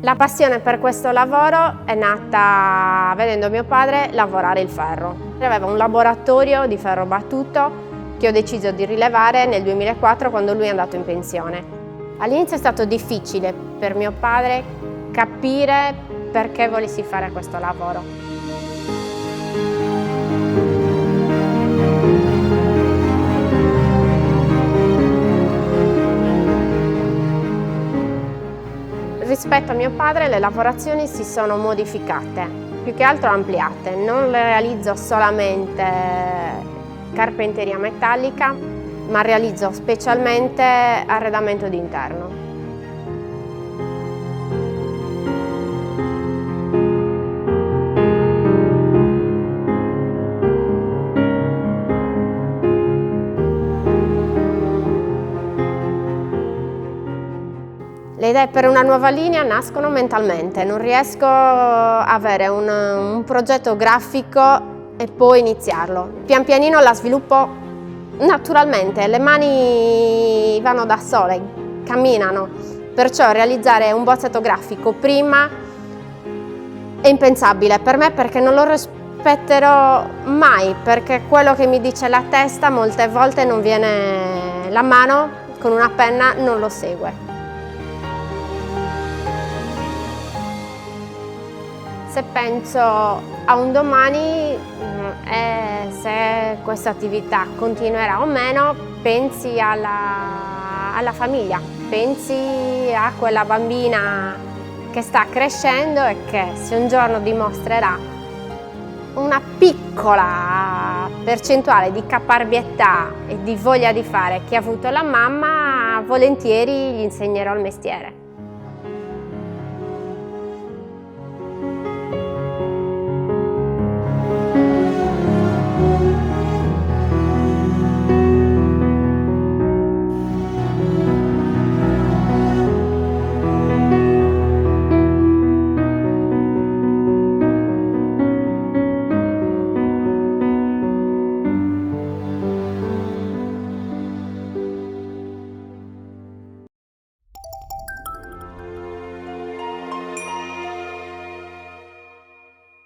La passione per questo lavoro è nata vedendo mio padre lavorare il ferro. Aveva un laboratorio di ferro battuto che ho deciso di rilevare nel 2004 quando lui è andato in pensione. All'inizio è stato difficile per mio padre capire perché volessi fare questo lavoro. Rispetto a mio padre le lavorazioni si sono modificate, più che altro ampliate. Non le realizzo solamente carpenteria metallica, ma realizzo specialmente arredamento d'interno. Le idee per una nuova linea nascono mentalmente, non riesco a avere un progetto grafico e poi iniziarlo. Pian pianino la sviluppo naturalmente, le mani vanno da sole, camminano, perciò realizzare un bozzetto grafico prima è impensabile per me perché non lo rispetterò mai, perché quello che mi dice la testa molte volte non viene, la mano con una penna non lo segue. Se penso a un domani e se questa attività continuerà o meno, pensi alla famiglia, pensi a quella bambina che sta crescendo e che se un giorno dimostrerà una piccola percentuale di caparbietà e di voglia di fare che ha avuto la mamma, volentieri gli insegnerò il mestiere.